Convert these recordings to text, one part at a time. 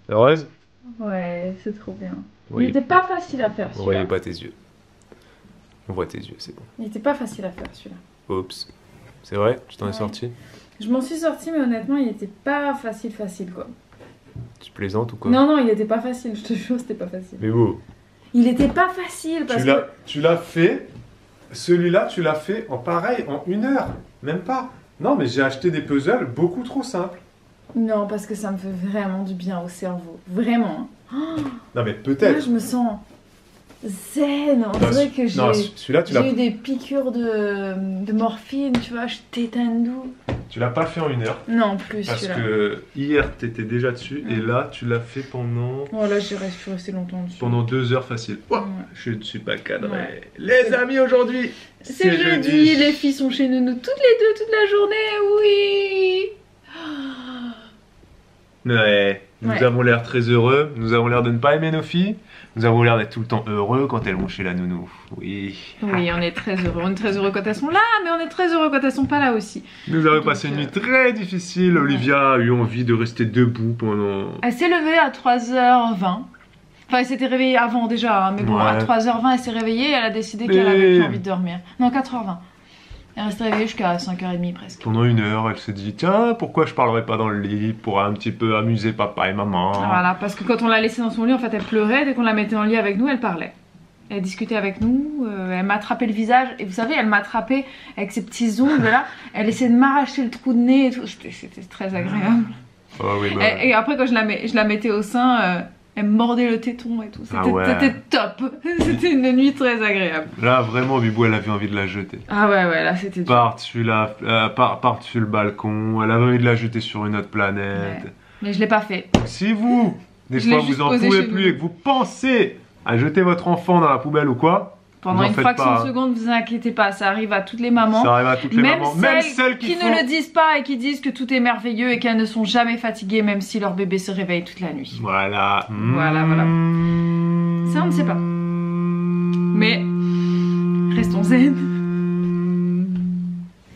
Heureuse? Ouais, c'est trop bien. Oui. Il était pas facile à faire On celui-là. voyait pas tes yeux. On voit tes yeux, c'est bon. Il était pas facile à faire celui-là. Oups. C'est vrai? Tu t'en es Ouais. sorti? Je m'en suis sortie, mais honnêtement, il était pas facile quoi. Tu plaisantes ou quoi? Non, non, il était pas facile, je te jure, c'était pas facile. Mais bon. Il était pas facile parce que. Tu l'as fait. Celui-là, tu l'as fait en pareil, en 1 heure. Même pas. Non, mais j'ai acheté des puzzles beaucoup trop simples. Non, parce que ça me fait vraiment du bien au cerveau. Vraiment. Non, mais Là, peut-être. je me sens zen. On Non, dirait que non, celui-là, j'ai eu des piqûres de morphine, tu vois, je t'éteins d'où. tu l'as pas fait en 1 heure. Non, plus Parce celui-là. que hier, t'étais déjà dessus. Et là, tu l'as fait pendant... Oh là, je suis restée longtemps dessus. Pendant 2 heures facile. Oh, Ouais. je ne suis pas cadré. Ouais. Les amis, aujourd'hui, C'est jeudi, les filles sont chez nous toutes les deux toute la journée, oui. Ouais, nous Ouais. avons l'air très heureux. Nous avons l'air de ne pas aimer nos filles. Nous avons l'air d'être tout le temps heureux quand elles vont chez la nounou. Oui. Oui, on est très heureux. On est très heureux quand elles sont là, mais on est très heureux quand elles sont pas là aussi. Nous avons Donc, passé une nuit très difficile. Olivia a eu envie de rester debout pendant... Elle s'est levée à 3h20. Enfin, elle s'était réveillée avant déjà, hein, mais bon, à Ouais. 3h20, elle s'est réveillée et elle a décidé Mais- qu'elle avait plus envie de dormir. Non, 4h20. Elle reste réveillée jusqu'à 5h30 presque. Pendant 1 heure, elle s'est dit, tiens, pourquoi je parlerai pas dans le lit pour un petit peu amuser papa et maman. Voilà, parce que quand on l'a laissée dans son lit, en fait, elle pleurait. Dès qu'on la mettait en lit avec nous, elle parlait. Elle discutait avec nous, elle m'attrapait le visage. Et vous savez, elle m'attrapait avec ses petits ongles là. Elle essayait de m'arracher le trou de nez et tout. C'était très agréable. Oh, oui, bah, Et après, quand je la mettais au sein, elle me mordait le téton et tout. C'était Ah ouais. c'était top. C'était une nuit très agréable. là, vraiment, Bibou, elle avait envie de la jeter. Ah ouais, là, c'était dur. Par-dessus le balcon, elle avait envie de la jeter sur une autre planète. Ouais. Mais je l'ai pas fait. Si vous, des Je fois, l'ai juste vous en posé pouvez chez plus nous. et que vous pensez à jeter votre enfant dans la poubelle ou quoi, Pendant vous en une faites fraction pas. de seconde, vous inquiétez pas, ça arrive à toutes les mamans. Ça arrive à toutes les Même mamans, celles, même celles qui font... ne le disent pas et qui disent que tout est merveilleux et qu'elles ne sont jamais fatiguées même si leur bébé se réveille toute la nuit. Voilà. Voilà. Ça, on ne sait pas. Mais restons zen.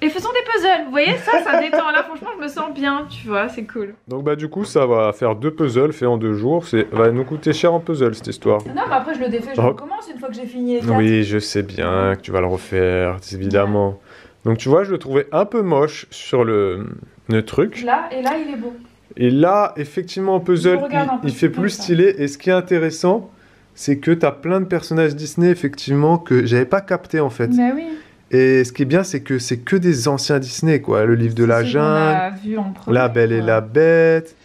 Et faisons des puzzles. Vous voyez, ça détend. Là, franchement, je me sens bien, tu vois, c'est cool. Donc bah du coup, ça va faire 2 puzzles faits en 2 jours. Ça va nous coûter cher en puzzle cette histoire. Non, mais après, je le défais, je Oh. recommence une fois que j'ai fini les 4. Oui, je sais bien que tu vas le refaire, évidemment. Donc tu vois, je le trouvais un peu moche sur le truc. Là, et là, il est beau. Et là, effectivement, en puzzle, Je regarde un peu il fait comme plus ça. stylé. Et ce qui est intéressant, c'est que tu as plein de personnages Disney, effectivement, que j'avais pas capté en fait. Mais oui. Et ce qui est bien, c'est que des anciens Disney, quoi. Le livre de la C'est ce qu'on a jungle, vu en premier, La Belle et quoi. la Bête,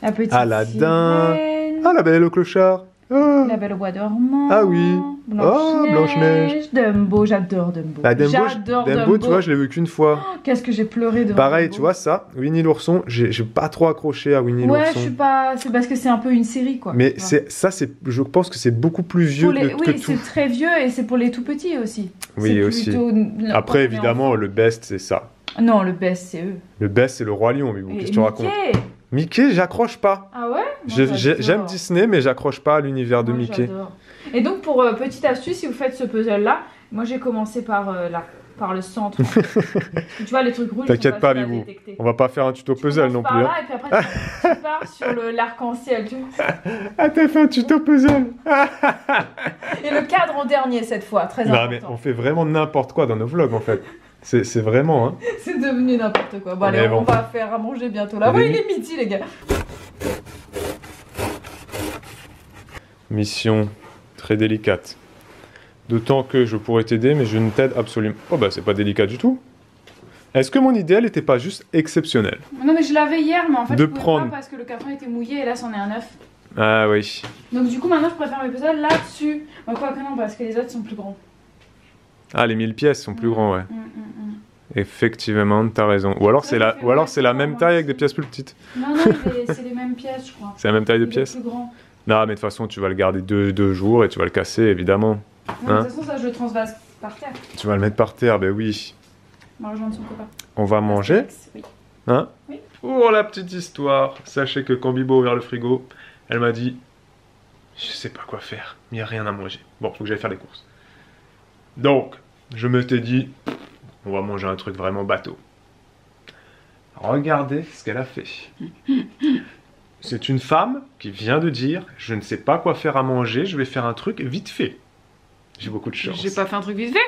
La petite Aladdin. sirène, ah, La Belle et le Clochard. Ah. La Belle au bois dormant. Ah oui. Blanche-Neige. Dumbo, j'adore Dumbo. Bah, J'adore Dumbo, tu vois, je l'ai vu qu'une fois. Oh, qu'est-ce que j'ai pleuré devant Pareil, Dumbo. tu vois, ça, Winnie l'ourson, j'ai pas trop accroché à Winnie Ouais, je l'ourson. suis pas. C'est parce que c'est un peu une série, quoi. Mais tu vois. je pense que c'est beaucoup plus vieux Pour les- que Oui, tout. c'est très vieux et c'est pour les tout petits aussi. Oui, C'est aussi. plutôt- Après, quand on est évidemment, enfant. le best, c'est ça. Non, le best, c'est eux. Le best, c'est le Roi Lion, mais bon, Et qu'est-ce que tu racontes? Mickey. Mickey, j'accroche pas. Ah ouais? Moi, J'aime j'adore. Disney, mais j'accroche pas à l'univers de Moi, Mickey. j'adore. Et donc, pour petite astuce, si vous faites ce puzzle-là, moi j'ai commencé par le centre. Tu vois, les trucs rouges. ils sont T'inquiète pas, faciles à Bibou. détecter. On va pas faire un tuto Tu puzzle commences non par plus. là, Hein. et puis après, tu pars sur l'arc-en-ciel. Ah, t'as fait un tuto puzzle. Et le cadre en dernier cette fois, très Non, mais important. on fait vraiment n'importe quoi dans nos vlogs, en fait. C'est vraiment, hein. C'est devenu n'importe quoi. Bon, allez, Mais on bon. va faire à manger bientôt là. Mais Oui, il est midi, les gars. Mission très délicate. D'autant que je pourrais t'aider, mais je ne t'aide absolument. Oh bah c'est pas délicat du tout. Est-ce que mon idéal n'était pas juste exceptionnel? Non, mais je l'avais hier, mais en fait, De je pouvais prendre. pas parce que le carton était mouillé et là, c'en est un neuf. Ah oui. Donc, du coup, maintenant, je préfère mes puzzles là-dessus. Bah, quoi que non, parce que les autres sont plus grands. Ah, les 1000 pièces sont plus grands, ouais. Mm. Effectivement, t'as raison. Ou alors c'est Ouais, la même taille avec des pièces plus petites. Non, c'est les mêmes pièces, je crois. C'est la même taille de Il est pièces? plus grand. Non, mais de toute façon, tu vas le garder deux jours et tu vas le casser, évidemment. Non, mais Hein? de toute façon, ça, je le transvase par terre. Tu vas le mettre par terre, ben oui. On va rejoindre son copain. On va manger, Oui. hein? Oui. Pour la petite histoire, sachez que quand Bibo a ouvert le frigo, elle m'a dit « Je sais pas quoi faire, il n'y a rien à manger. Bon, faut que j'aille faire les courses. » Donc, je me t'ai dit « On va manger un truc vraiment bateau. » Regardez ce qu'elle a fait. C'est une femme qui vient de dire « Je ne sais pas quoi faire à manger, je vais faire un truc vite fait. » J'ai beaucoup de chance. J'ai pas fait un truc vite fait.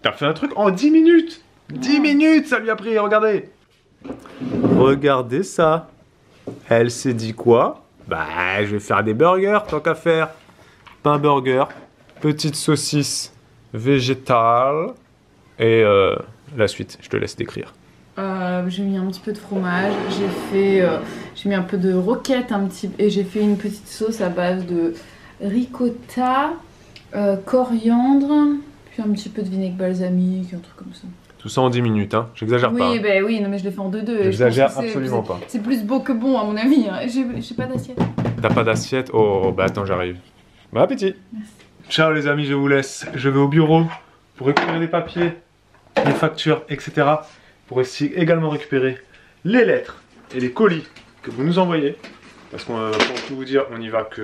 T'as fait un truc en 10 minutes. 10 minutes, ça lui a pris, regardez. Regardez ça. Elle s'est dit quoi? Bah, je vais faire des burgers, tant qu'à faire. Pain burger, petite saucisse végétale. Et la suite, je te laisse décrire. J'ai mis un petit peu de fromage, j'ai mis un peu de roquette et j'ai fait une petite sauce à base de ricotta, coriandre, puis un petit peu de vinaigre balsamique, un truc comme ça. Tout ça en 10 minutes, hein. J'exagère pas. Oui, bah oui, non mais je l'ai fait en 2-2. J'exagère absolument pas. C'est plus beau que bon à mon avis. Hein. J'ai pas d'assiette. T'as pas d'assiette? Oh, bah attends, j'arrive. Bon appétit. Merci. Ciao les amis, je vous laisse. Je vais au bureau pour récupérer les papiers, les factures, etc. Pour essayer également récupérer les lettres et les colis que vous nous envoyez. Parce qu'on, pour tout vous dire, on n'y va que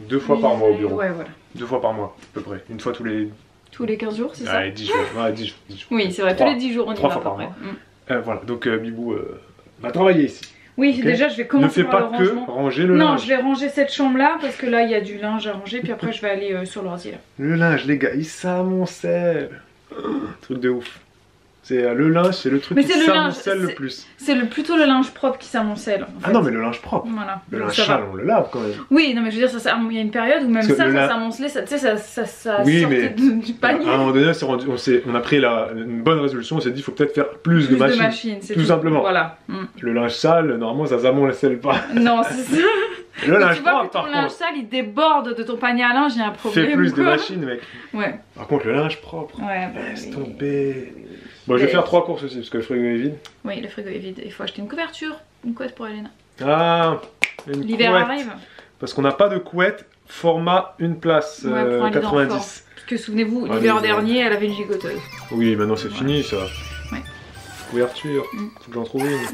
2 fois par mois au bureau. Ouais, voilà. 2 fois par mois, à peu près. Une fois tous les 15 jours, c'est ça? Allez, 10 jours. Ouais, 10 jours. Oui, c'est vrai, tous les 10 jours on y 3 va fois à peu par près. mois. Voilà, donc Bibou va travailler ici. Oui, Okay. déjà je vais Ne commencer fais par pas le que rangement. ranger le Non, linge. je vais ranger cette chambre là parce que là il y a du linge à ranger, puis après je vais aller sur l'ordi là. Le linge, les gars, il s'amoncelle. Truc de ouf. C'est le linge, c'est le truc Mais qui c'est le linge, s'amoncelle le plus. C'est plutôt le linge propre qui s'amoncelle. En fait. Ah non, mais le linge propre. Voilà. Le Donc, linge ça sale, va. on le lave quand même. Oui, non mais je veux dire, il y a une période où même Parce que ça le s'amoncelait, tu sais, ça Oui, sortait mais du panier. À un moment donné, on a pris une bonne résolution, on s'est dit il faut peut-être faire plus de machines. C'est tout simplement. Voilà. Le linge sale, normalement, ça s'amoncelle pas. Non, c'est ça. Le Mais linge tu vois propre, que ton par linge contre, sale il déborde de ton panier à linge, il y a un problème. fait plus de quoi. machines, mec. Ouais. Par contre, le linge propre, Ouais, bah, laisse oui. tomber. Bon, je vais faire 3 courses aussi, parce que le frigo est vide. Oui, le frigo est vide. Il faut acheter une couverture, une couette pour Elena. Ah, une L'hiver couette. arrive. Parce qu'on n'a pas de couette format une place Ouais, pour aller dans le fort. 90. Parce que souvenez-vous, Ouais, l'hiver mais- dernier, elle avait une gigoteuse. Oui, maintenant c'est Ouais. fini ça. Ouais. Couverture, faut que j'en trouve une. Welcome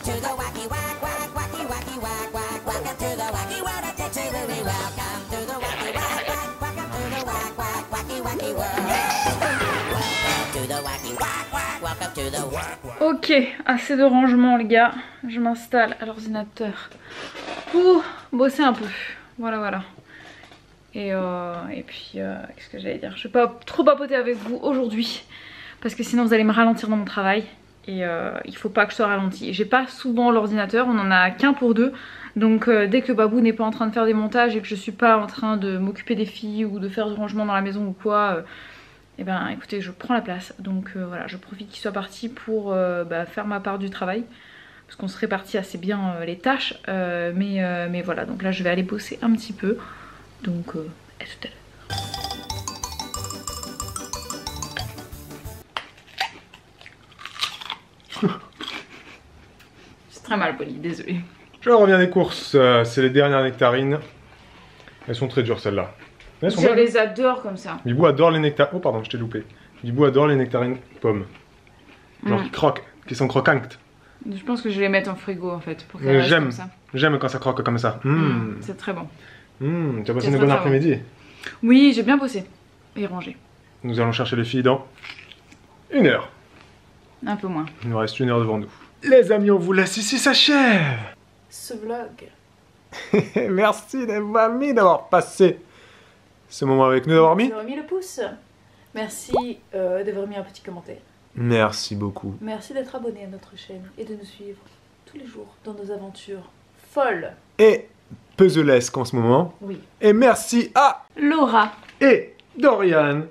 to the wacky wack wack wacky wacky wack wack. Welcome to the wacky wack dictionary. Welcome to the wacky wack wack. Welcome to the wack wack wacky wacky world. Welcome to the wacky wack wack. Welcome to the wack. Ok, assez de rangement les gars. Je m'installe à l'ordinateur pour bosser un peu. Voilà, voilà. Et puis, qu'est-ce que j'allais dire? Je vais pas trop papoter avec vous aujourd'hui. Parce que sinon vous allez me ralentir dans mon travail. Et il faut pas que je sois ralentie. J'ai pas souvent l'ordinateur, on en a qu'un pour deux. Donc dès que Babou n'est pas en train de faire des montages et que je suis pas en train de m'occuper des filles ou de faire du rangement dans la maison ou quoi, et ben écoutez, je prends la place. Donc voilà, je profite qu'il soit parti pour faire ma part du travail. Parce qu'on se répartit assez bien les tâches. Mais voilà, donc là je vais aller bosser un petit peu. Donc à tout à l'heure. C'est très mal poli, désolé. Je reviens des courses, c'est les dernières nectarines. Elles sont très dures celles-là. Elles sont Je bonnes. les adore comme ça. Bibou adore les nectarines. Oh pardon, je t'ai loupé. Bibou adore les nectarines pommes. Genre qui croquent, qui sont croquantes. Je pense que je vais les mettre en frigo en fait. Pour qu'elles restent J'aime. comme ça. J'aime quand ça croque comme ça. C'est très bon. Tu as passé C'est une bonne très après-midi. Oui, j'ai bien bossé. Et rangé. Nous allons chercher les filles dans 1 heure. Un peu moins. Il nous reste 1 heure devant nous. Les amis, on vous laisse ici, s'achève. Ce vlog. Merci les amis d'avoir passé ce moment avec nous, d'avoir mis. D'avoir mis le pouce. Merci d'avoir mis un petit commentaire. Merci beaucoup. Merci d'être abonné à notre chaîne et de nous suivre tous les jours dans nos aventures folles. Et puzzlesque en ce moment. Oui. Et merci à Laura. et Dorian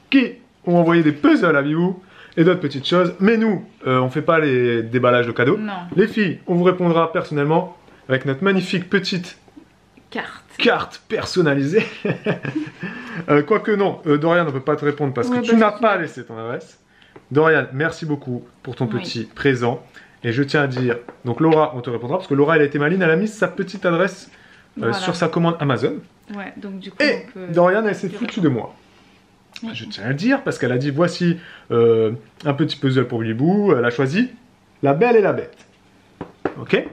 qui ont envoyé des puzzles à Bibou et d'autres petites choses. Mais nous, on fait pas les déballages de cadeaux. Non. Les filles, on vous répondra personnellement avec notre magnifique petite carte personnalisée. Quoique non, Dorian ne peut pas te répondre parce Ouais, que tu bah, n'as c'est pas sûr. laissé ton adresse. Dorian, merci beaucoup pour ton Oui. petit présent. Et je tiens à dire, donc Laura, on te répondra parce que Laura, elle a été maline, elle a mis sa petite adresse Voilà. sur sa commande Amazon. Ouais, donc du coup Et on peut... Dorian, elle s'est foutue de moi. Oui. Je tiens à le dire parce qu'elle a dit voici un petit puzzle pour Bibou. Elle a choisi La Belle et la Bête. Ok? Elle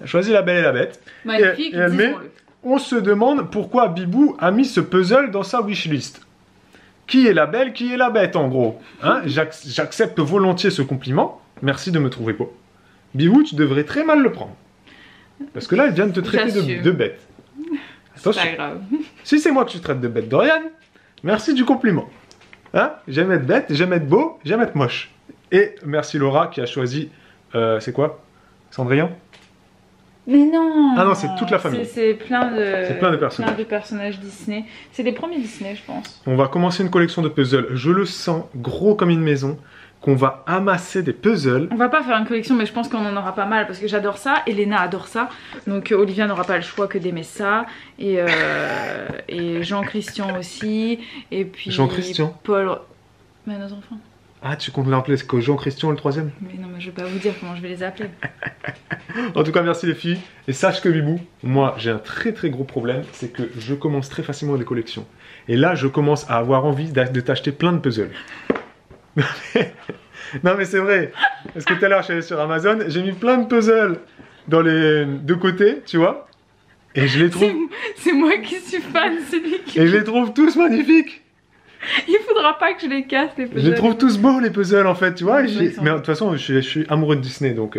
a choisi La Belle et la Bête. Magnifique, et elle met- disons-le. On se demande pourquoi Bibou a mis ce puzzle dans sa wishlist. Qui est la belle, qui est la bête en gros, hein? J'accepte volontiers ce compliment. Merci de me trouver beau. Bibou, tu devrais très mal le prendre. Parce que là, elle vient de te traiter J'assume. de bête. C'est Attention. pas grave. Si c'est moi que tu traites de bête, Dorian, merci du compliment. Hein, j'aime être bête, j'aime être beau, j'aime être moche. Et merci Laura qui a choisi... c'est quoi? Cendrillon? Mais non. Ah non, c'est toute la famille. C'est plein de... C'est plein de personnages. Plein de personnages Disney. C'est les premiers Disney, je pense. On va commencer une collection de puzzles. Je le sens, gros comme une maison, qu'on va amasser des puzzles. On va pas faire une collection, mais je pense qu'on en aura pas mal parce que j'adore ça. Elena adore ça. Donc Olivia n'aura pas le choix que d'aimer ça. Et Jean-Christian aussi. Et puis Jean-Christian? Paul. Mais nos enfants. Ah, tu comptes l'appeler que Jean-Christian le troisième? Mais non, mais je vais pas vous dire comment je vais les appeler. En tout cas, merci les filles. Et sache que Bibou, moi j'ai un très très gros problème, c'est que je commence très facilement des collections. Et là, je commence à avoir envie de t'acheter plein de puzzles. Non mais c'est vrai. Parce que tout à l'heure, je suis allé sur Amazon, j'ai mis plein de puzzles dans les deux côtés, tu vois. Et je les trouve... C'est moi qui suis fan, c'est lui qui... Et je les trouve tous magnifiques. Il faudra pas que je les casse, les puzzles. Je les trouve tous beaux les puzzles en fait, tu vois. Ouais, Mais de toute façon, je suis amoureux de Disney, donc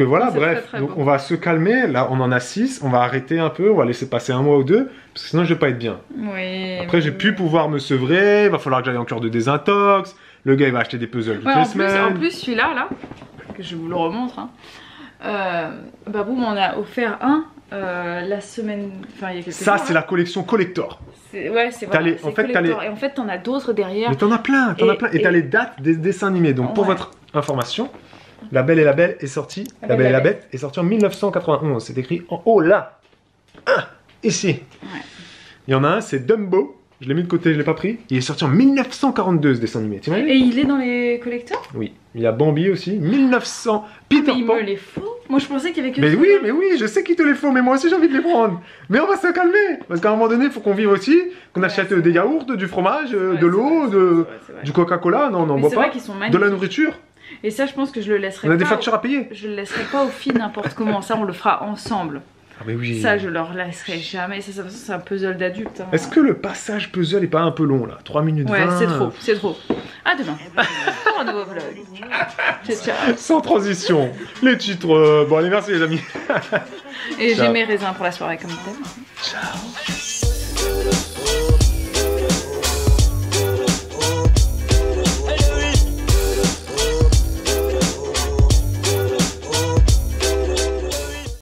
voilà, C'est bref. très, très Donc beau. on va se calmer. Là, on en a 6. On va arrêter un peu. On va laisser passer un mois ou deux, parce que sinon je vais pas être bien. Oui. Après, j'ai pu pouvoir me sevrer. Il va falloir que j'aille en cure de désintox. Le gars, il va acheter des puzzles toutes Ouais, les en semaines. plus celui-là, là, que je vous le remontre, hein, Babou m'en a offert un la semaine. Enfin, il y a quelques Ça, jours. c'est la collection collector. Ouais, c'est T'as vrai. les- en fait, t'as les- Et en fait, t'en as d'autres derrière. Mais t'en as plein, t'en as plein. Et t'as et- les dates des dessins animés. Donc pour Ouais. votre information, La Belle et la Bête est sortie. La Belle et la Bête est sortie en 1991. C'est écrit en haut là. Ah, ici. Ouais. Il y en a un, c'est Dumbo. Je l'ai mis de côté, je l'ai pas pris. Il est sorti en 1942 ce dessin animé. Tu Et il est dans les collecteurs? Oui. Il y a Bambi aussi. 1900. Peter Mais il Pan. me les faut. Moi je pensais qu'il y avait que Mais ça. oui, je sais qu'il te les faut, mais moi aussi j'ai envie de les prendre. Mais on va se calmer. Parce qu'à un moment donné, il faut qu'on vive aussi. Qu'on achète c'est des vrai. yaourts, du fromage, Ouais, de l'eau, c'est vrai. du Coca-Cola. Non, on n'en Mais boit c'est vrai pas. qu'ils sont De magnifiques. la nourriture. Et ça, je pense que je le laisserai On a pas. des factures à payer. Je le laisserai pas aux filles n'importe comment. Ça, on le fera ensemble. Ah, mais oui. Ça, je leur laisserai jamais. Ça, c'est un puzzle d'adulte. Hein. Est-ce que le passage puzzle est pas un peu long là? 3 minutes Ouais, 20. c'est trop, c'est trop. À demain. Pour un nouveau vlog. Ciao, ciao. Sans transition. Les titres. Bon, allez, merci les amis. Et Ciao. j'ai mes raisins pour la soirée comme thème. Ciao.